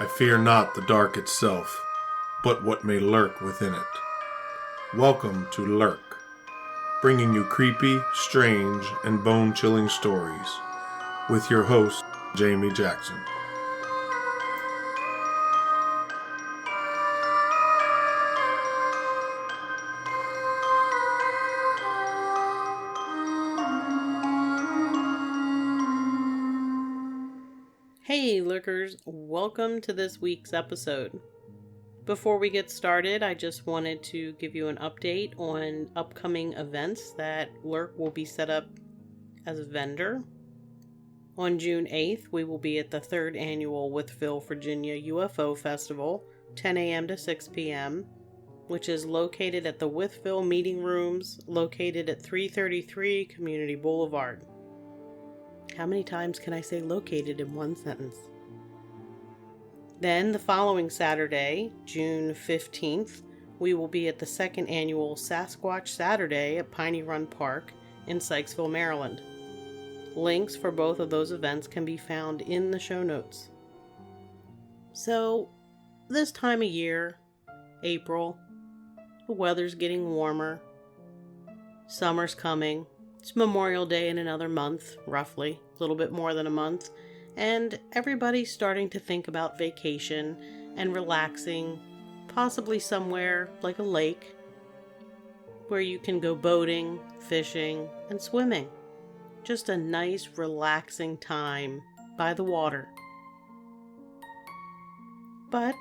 I fear not the dark itself, but what may lurk within it. Welcome to Lurk, bringing you creepy, strange, and bone-chilling stories, with your host, Jamie Jackson. Hey Lurkers, welcome to this week's episode. Before we get started, I just wanted to give you an update on upcoming events that Lurk will be set up as a vendor. On June 8th, we will be at the 3rd Annual Wytheville, Virginia UFO Festival, 10 a.m. to 6 p.m., which is located at the Wytheville Meeting Rooms, located at 333 Community Boulevard. How many times can I say located in one sentence? Then the following Saturday, June 15th, we will be at the 2nd Annual Sasquatch Saturday at Piney Run Park in Sykesville, Maryland. Links for both of those events can be found in the show notes. So, this time of year, April, the weather's getting warmer, summer's coming. It's Memorial Day in another month, roughly, a little bit more than a month, and everybody's starting to think about vacation and relaxing, possibly somewhere like a lake, where you can go boating, fishing, and swimming. Just a nice, relaxing time by the water. But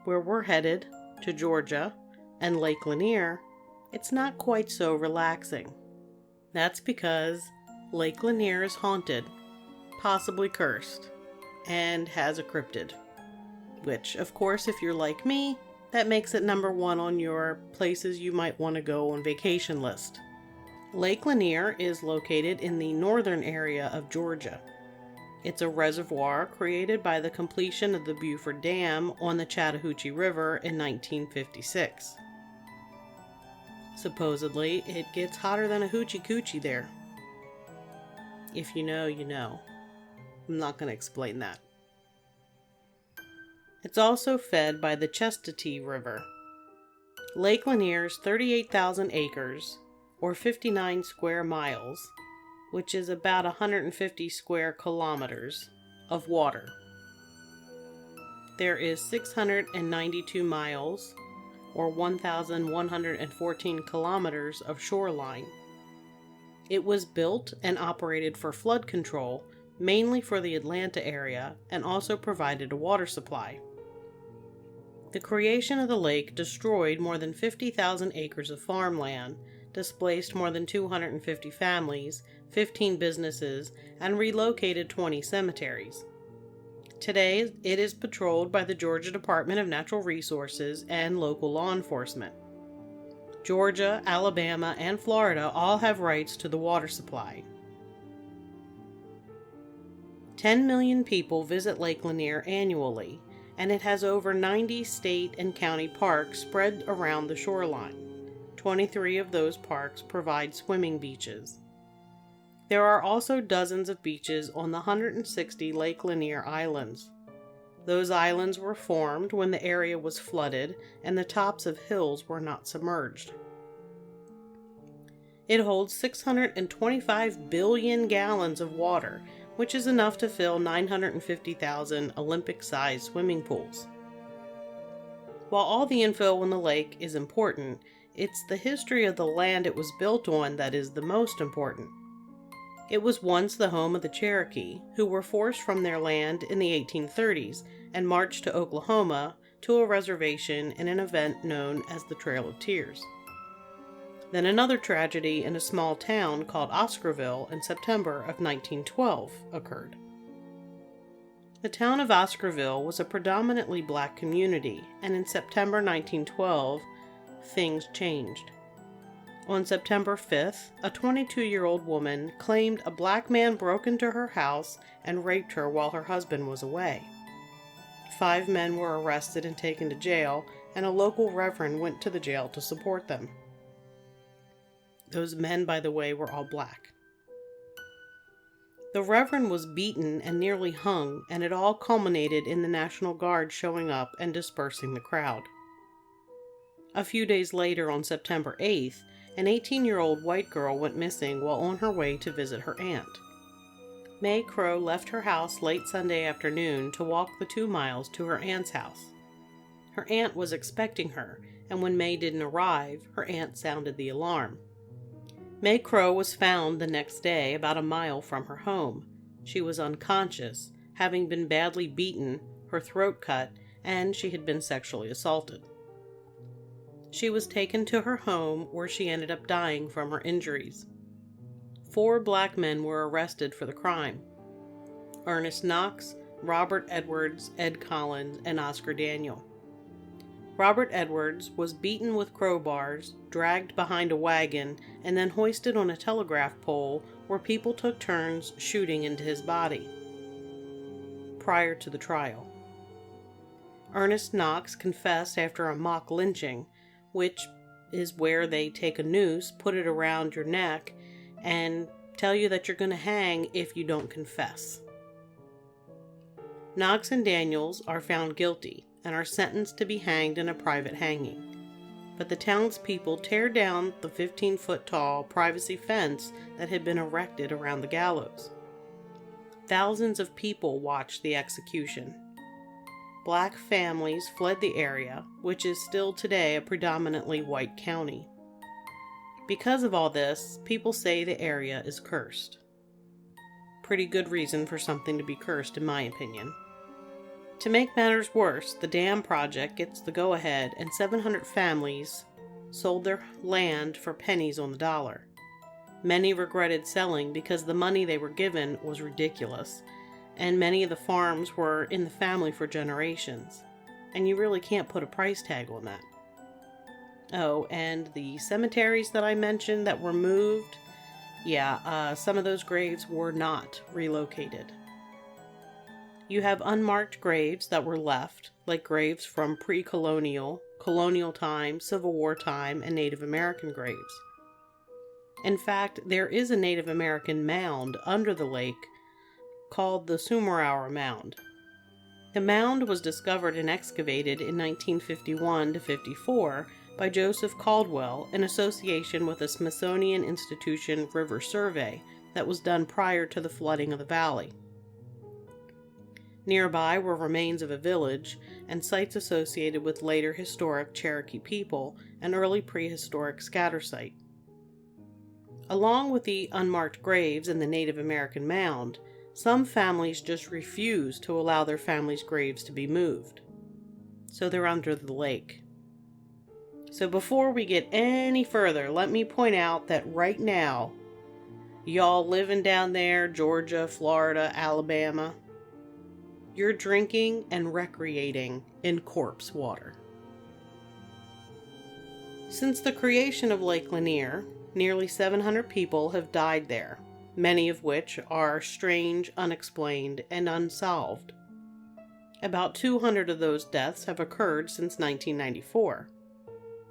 where we're headed, to Georgia and Lake Lanier, it's not quite so relaxing. That's because Lake Lanier is haunted, possibly cursed, and has a cryptid. Which, of course, if you're like me, that makes it number one on your places you might want to go on vacation list. Lake Lanier is located in the northern area of Georgia. It's a reservoir created by the completion of the Buford Dam on the Chattahoochee River in 1956. Supposedly, it gets hotter than a hoochie coochie there. If you know, you know. I'm not going to explain that. It's also fed by the Chestatee River. Lake Lanier's 38,000 acres, or 59 square miles, which is about 150 square kilometers, of water. There is 692 miles, or 1,114 kilometers of shoreline. It was built and operated for flood control, mainly for the Atlanta area, and also provided a water supply. The creation of the lake destroyed more than 50,000 acres of farmland, displaced more than 250 families, 15 businesses, and relocated 20 cemeteries. Today, it is patrolled by the Georgia Department of Natural Resources and local law enforcement. Georgia, Alabama, and Florida all have rights to the water supply. 10 million people visit Lake Lanier annually, and it has over 90 state and county parks spread around the shoreline. 23 of those parks provide swimming beaches. There are also dozens of beaches on the 160 Lake Lanier islands. Those islands were formed when the area was flooded and the tops of hills were not submerged. It holds 625 billion gallons of water, which is enough to fill 950,000 Olympic-sized swimming pools. While all the info on the lake is important, it's the history of the land it was built on that is the most important. It was once the home of the Cherokee, who were forced from their land in the 1830s and marched to Oklahoma to a reservation in an event known as the Trail of Tears. Then another tragedy in a small town called Oscarville in September of 1912 occurred. The town of Oscarville was a predominantly black community, and in September 1912, things changed. On September 5th, a 22-year-old woman claimed a black man broke into her house and raped her while her husband was away. 5 men were arrested and taken to jail, and a local reverend went to the jail to support them. Those men, by the way, were all black. The Reverend was beaten and nearly hung, and it all culminated in the National Guard showing up and dispersing the crowd. A few days later, on September 8th, an 18-year-old white girl went missing while on her way to visit her aunt. May Crow left her house late Sunday afternoon to walk the 2 miles to her aunt's house. Her aunt was expecting her, and when May didn't arrive, her aunt sounded the alarm. May Crow was found the next day about a mile from her home. She was unconscious, having been badly beaten, her throat cut, and she had been sexually assaulted. She was taken to her home, where she ended up dying from her injuries. 4 black men were arrested for the crime: Ernest Knox, Robert Edwards, Ed Collins, and Oscar Daniel. Robert Edwards was beaten with crowbars, dragged behind a wagon, and then hoisted on a telegraph pole where people took turns shooting into his body. Prior to the trial, Ernest Knox confessed after a mock lynching, which is where they take a noose, put it around your neck, and tell you that you're going to hang if you don't confess. Knox and Daniels are found guilty and are sentenced to be hanged in a private hanging. But the townspeople tear down the 15-foot-tall privacy fence that had been erected around the gallows. Thousands of people watched the execution. Black families fled the area, which is still today a predominantly white county. Because of all this, people say the area is cursed. Pretty good reason for something to be cursed, in my opinion. To make matters worse, the dam project gets the go-ahead, and 700 families sold their land for pennies on the dollar. Many regretted selling because the money they were given was ridiculous, and many of the farms were in the family for generations, and you really can't put a price tag on that. Oh, and the cemeteries that I mentioned that were moved, some of those graves were not relocated. You have unmarked graves that were left, like graves from pre-colonial, colonial time, Civil War time, and Native American graves. In fact, there is a Native American mound under the lake called the Sumerauer Mound. The mound was discovered and excavated in 1951 to 54 by Joseph Caldwell in association with a Smithsonian Institution river survey that was done prior to the flooding of the valley. Nearby were remains of a village and sites associated with later historic Cherokee people and early prehistoric scatter site. Along with the unmarked graves in the Native American mound, some families just refuse to allow their families' graves to be moved. So they're under the lake. So before we get any further, let me point out that right now, y'all living down there, Georgia, Florida, Alabama, you're drinking and recreating in corpse water. Since the creation of Lake Lanier, nearly 700 people have died there, many of which are strange, unexplained, and unsolved. About 200 of those deaths have occurred since 1994.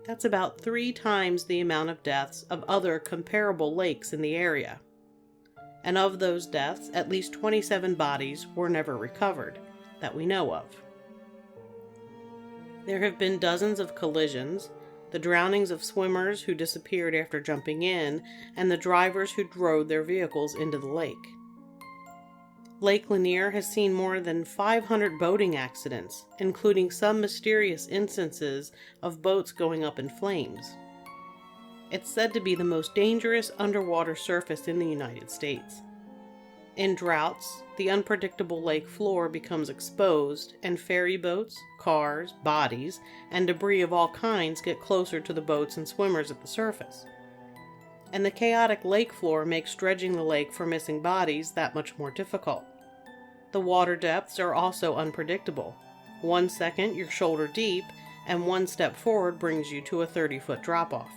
That's about 3 times the amount of deaths of other comparable lakes in the area. And of those deaths, at least 27 bodies were never recovered, that we know of. There have been dozens of collisions, the drownings of swimmers who disappeared after jumping in, and the drivers who drove their vehicles into the lake. Lake Lanier has seen more than 500 boating accidents, including some mysterious instances of boats going up in flames. It's said to be the most dangerous underwater surface in the United States. In droughts, the unpredictable lake floor becomes exposed, and ferry boats, cars, bodies, and debris of all kinds get closer to the boats and swimmers at the surface. And the chaotic lake floor makes dredging the lake for missing bodies that much more difficult. The water depths are also unpredictable. 1 second you're shoulder deep, and 1 step forward brings you to a 30-foot drop-off.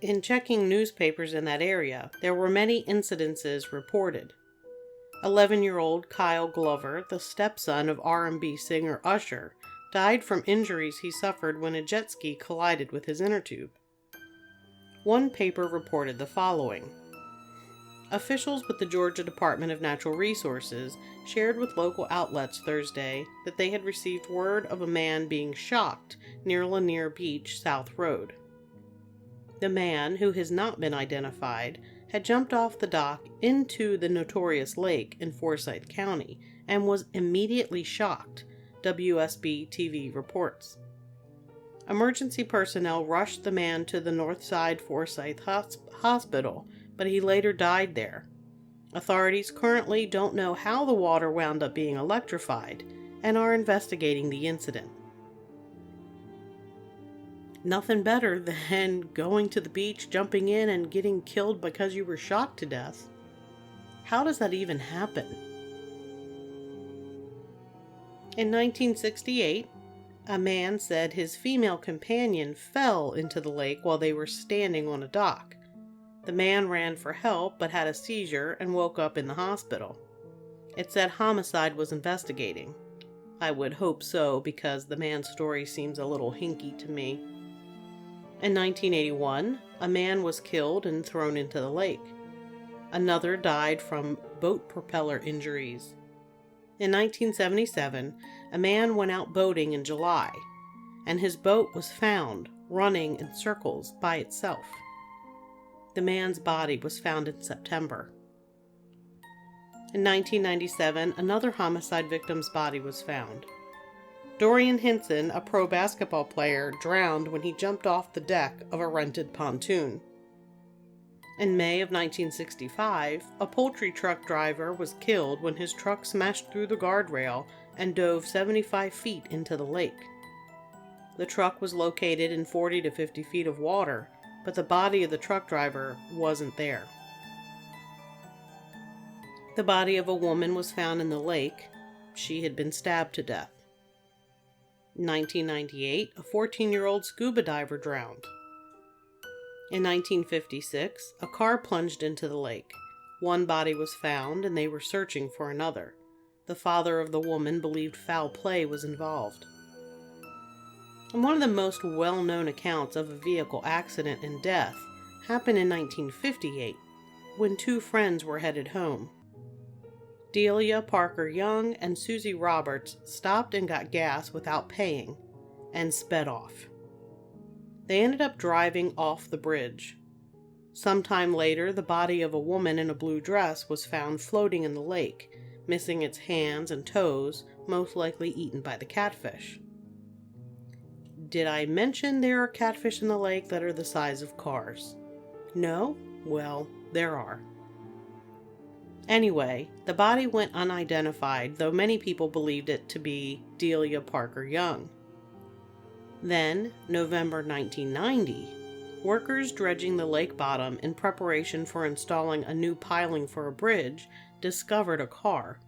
In checking newspapers in that area, there were many incidences reported. 11-year-old Kyle Glover, the stepson of R&B singer Usher, died from injuries he suffered when a jet ski collided with his inner tube. One paper reported the following. Officials with the Georgia Department of Natural Resources shared with local outlets Thursday that they had received word of a man being shocked near Lanier Beach South Road. The man, who has not been identified, had jumped off the dock into the notorious lake in Forsyth County and was immediately shocked, WSB TV reports. Emergency personnel rushed the man to the Northside Forsyth Hospital, but he later died there. Authorities currently don't know how the water wound up being electrified and are investigating the incident. Nothing better than going to the beach, jumping in, and getting killed because you were shocked to death. How does that even happen? In 1968, a man said his female companion fell into the lake while they were standing on a dock. The man ran for help but had a seizure and woke up in the hospital. It said homicide was investigating. I would hope so, because the man's story seems a little hinky to me. In 1981, a man was killed and thrown into the lake. Another died from boat propeller injuries. In 1977, a man went out boating in July, and his boat was found running in circles by itself. The man's body was found in September. In 1997, another homicide victim's body was found. Dorian Hinson, a pro basketball player, drowned when he jumped off the deck of a rented pontoon. In May of 1965, a poultry truck driver was killed when his truck smashed through the guardrail and dove 75 feet into the lake. The truck was located in 40 to 50 feet of water, but the body of the truck driver wasn't there. The body of a woman was found in the lake. She had been stabbed to death. In 1998, a 14-year-old scuba diver drowned. In 1956, a car plunged into the lake. One body was found, and they were searching for another. The father of the woman believed foul play was involved. And one of the most well-known accounts of a vehicle accident and death happened in 1958, when two friends were headed home. Delia Parker Young and Susie Roberts stopped and got gas without paying, and sped off. They ended up driving off the bridge. Sometime later, the body of a woman in a blue dress was found floating in the lake, missing its hands and toes, most likely eaten by the catfish. Did I mention there are catfish in the lake that are the size of cars? No? Well, there are. Anyway, the body went unidentified, though many people believed it to be Delia Parker Young. Then, November 1990, workers dredging the lake bottom in preparation for installing a new piling for a bridge discovered a car.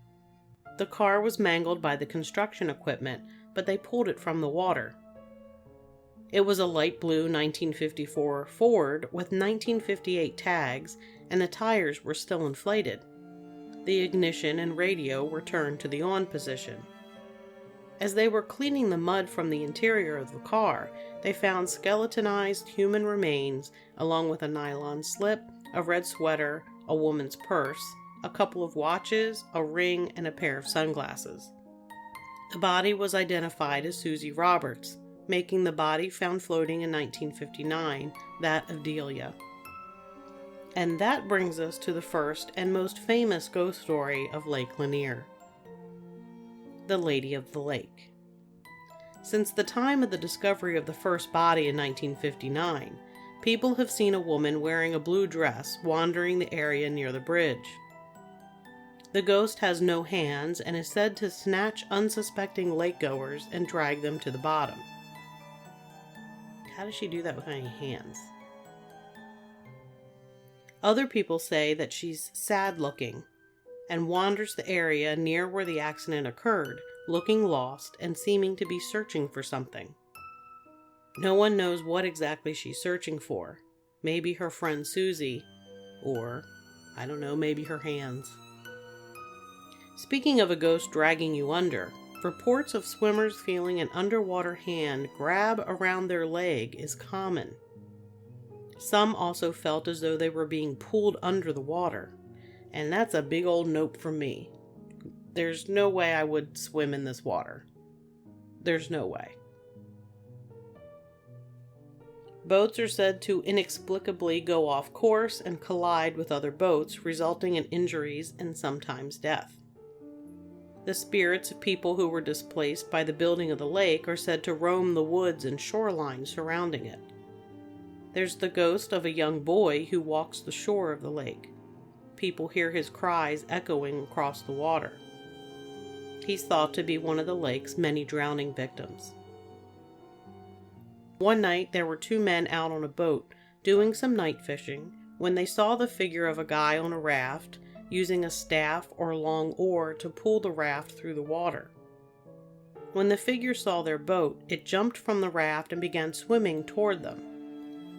The car was mangled by the construction equipment, but they pulled it from the water. It was a light blue 1954 Ford with 1958 tags, and the tires were still inflated. The ignition and radio were turned to the on position. As they were cleaning the mud from the interior of the car, they found skeletonized human remains along with a nylon slip, a red sweater, a woman's purse, a couple of watches, a ring, and a pair of sunglasses. The body was identified as Susie Roberts, making the body found floating in 1959 that of Delia. And that brings us to the first and most famous ghost story of Lake Lanier. The Lady of the Lake. Since the time of the discovery of the first body in 1959, people have seen a woman wearing a blue dress wandering the area near the bridge. The ghost has no hands and is said to snatch unsuspecting lakegoers and drag them to the bottom. How does she do that without any hands? Other people say that she's sad-looking and wanders the area near where the accident occurred, looking lost and seeming to be searching for something. No one knows what exactly she's searching for. Maybe her friend Susie, or, I don't know, maybe her hands. Speaking of a ghost dragging you under, reports of swimmers feeling an underwater hand grab around their leg is common. Some also felt as though they were being pulled under the water. And that's a big old nope from me. There's no way I would swim in this water. There's no way. Boats are said to inexplicably go off course and collide with other boats, resulting in injuries and sometimes death. The spirits of people who were displaced by the building of the lake are said to roam the woods and shoreline surrounding it. There's the ghost of a young boy who walks the shore of the lake. People hear his cries echoing across the water. He's thought to be one of the lake's many drowning victims. One night, there were 2 men out on a boat doing some night fishing when they saw the figure of a guy on a raft using a staff or long oar to pull the raft through the water. When the figure saw their boat, it jumped from the raft and began swimming toward them.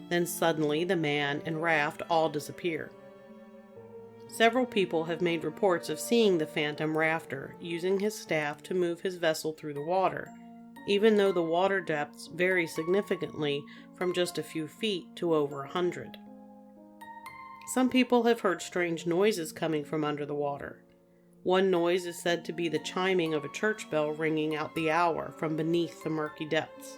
Then suddenly the man and raft all disappear. Several people have made reports of seeing the phantom rafter using his staff to move his vessel through the water, even though the water depths vary significantly from just a few feet to over 100. Some people have heard strange noises coming from under the water. One noise is said to be the chiming of a church bell ringing out the hour from beneath the murky depths.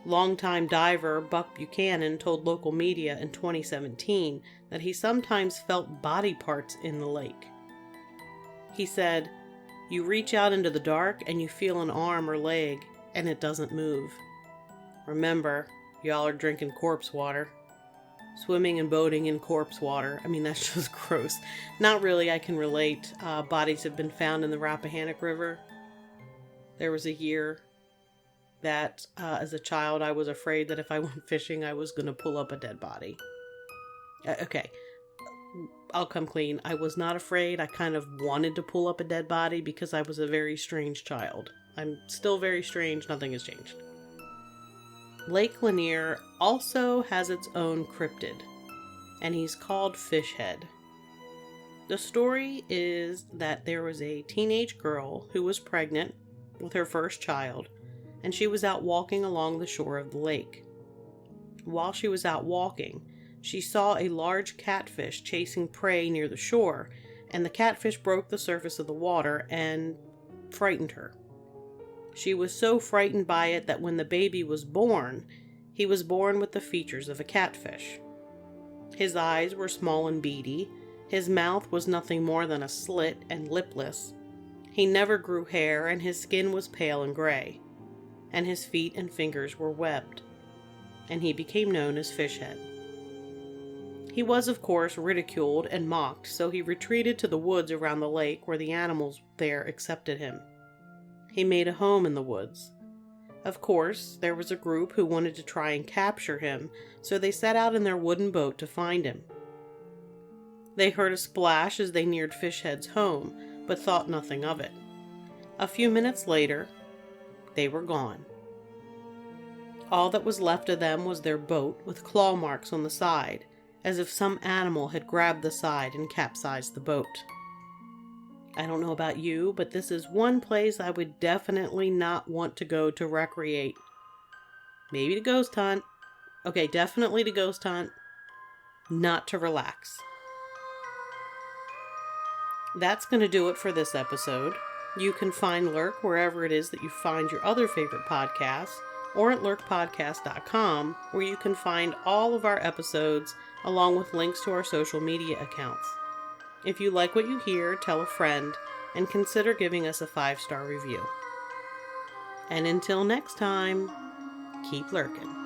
Longtime diver Buck Buchanan told local media in 2017 that he sometimes felt body parts in the lake. He said, "You reach out into the dark and you feel an arm or leg, and it doesn't move. Remember, y'all are drinking corpse water. Swimming and boating in corpse water. I mean, that's just gross." Not really, I can relate. Bodies have been found in the Rappahannock River. There was a year that, as a child, I was afraid that if I went fishing, I was going to pull up a dead body. Okay, I'll come clean. I was not afraid. I kind of wanted to pull up a dead body because I was a very strange child. I'm still very strange. Nothing has changed. Lake Lanier also has its own cryptid, and he's called Fishhead. The story is that there was a teenage girl who was pregnant with her first child, and she was out walking along the shore of the lake. While she was out walking, she saw a large catfish chasing prey near the shore, and the catfish broke the surface of the water and frightened her. She was so frightened by it that when the baby was born, he was born with the features of a catfish. His eyes were small and beady, his mouth was nothing more than a slit and lipless, he never grew hair, and his skin was pale and gray, and his feet and fingers were webbed, and he became known as Fishhead. He was, of course, ridiculed and mocked, so he retreated to the woods around the lake where the animals there accepted him. He made a home in the woods. Of course, there was a group who wanted to try and capture him, so they set out in their wooden boat to find him. They heard a splash as they neared Fishhead's home, but thought nothing of it. A few minutes later, they were gone. All that was left of them was their boat with claw marks on the side, as if some animal had grabbed the side and capsized the boat. I don't know about you, but this is one place I would definitely not want to go to recreate. Maybe to ghost hunt. Okay, definitely to ghost hunt. Not to relax. That's going to do it for this episode. You can find Lurk wherever it is that you find your other favorite podcasts, or at lurkpodcast.com, where you can find all of our episodes along with links to our social media accounts. If you like what you hear, tell a friend, and consider giving us a 5-star review. And until next time, keep lurking.